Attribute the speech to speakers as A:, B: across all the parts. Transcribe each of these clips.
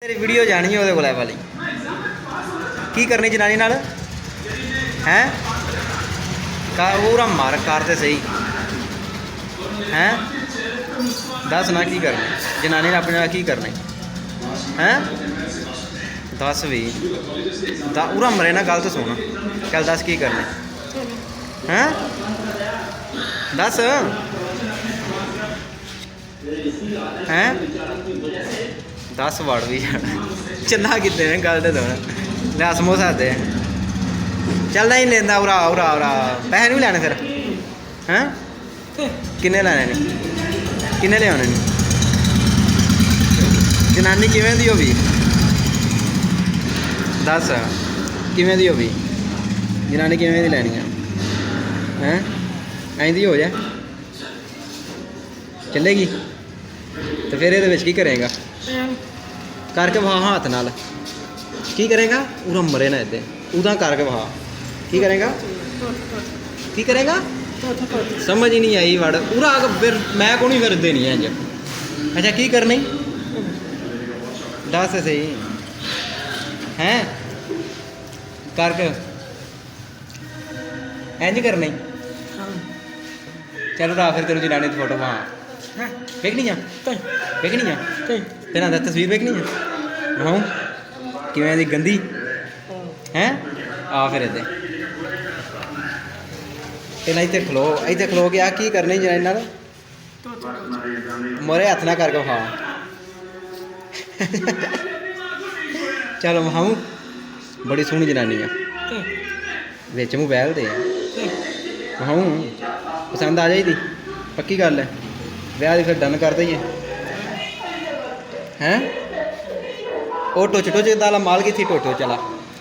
A: तेरी वीडियो जानी है वो वाली की करनी जनानी नाल हैं पूरा मार कर तो सही हैं दस ना की करनी जनानी ने अपने की करनी हैं दस भी पूरा मरे ना गल तो सुन चल दस की करनी हैं दस हैं दस वड़ भी चलना कि गल तो दोन लिया समोसा दे चल नहीं लेंदा उरा उरा उरा पैसे नहीं लैने फिर हैं किन्ने लैने नहीं किन्ने लिया नहीं जनानी किवें दी होगी दस किवें दी होगी जनानी किवें दी लैनी हैं ऐं दी हो जाए चलेगी तो फिर ये की करेगा करके वहा हाथ नाल की करेगा पूरा मरे ना इतने उदा करके वहा की करेगा की करेगा समझ ही नहीं आई वड़ पूरा फिर मैं को नहीं फिर देनी है इंज अच्छा की करनी दस सही हैं करके इंज करनी चलो रा फिर तेरे जनानी की फोटो वहाँ वेखनी वेखनी तेरा तस्वीर वेखनी है हाँ किवें दी गंदी हैं आ फिर इधर तेना इतने खलो के आ की करनी जनानी नाल मोरे हथ ना करके हाँ चलो हाँ बड़ी सोहनी जनानी है बिच मोबाइल दे हाँ पसंद आ जाएगी पक्की गल है ब्याह फिर डन कर दईए हैं वो टुच टुच दाला माल की थी टुच चला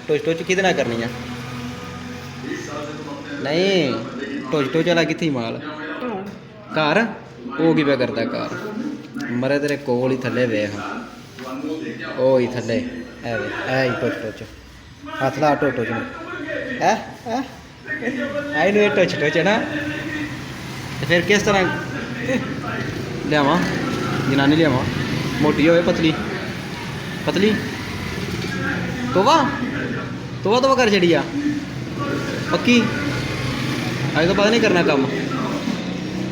A: टुच टुच कि करनी है नहीं टुच टुच वाला कि माल घर वो की पे करता घर मरे तेरे कोल ही थले वेख ओ ही थले ऐ टुच टुच हथ ला टुच टुच आई नु टुच टुच है ना फिर किस तरह लियाव जनानी लियाव मोटी हो पतली पतली तोवा तोवा तोवा कर छड़ी आ पक्की अज तो पता नहीं करना कम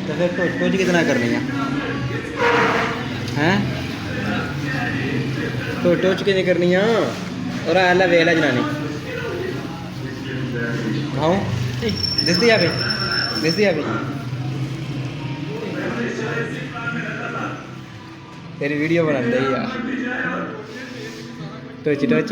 A: तो फिर टुच टुच कितना करनी है टुच टुच कि करनी है और आला वेख ला जनानी हाँ दिसती आ दिसती आ तेरी वीडियो बनाते ही यार टच टच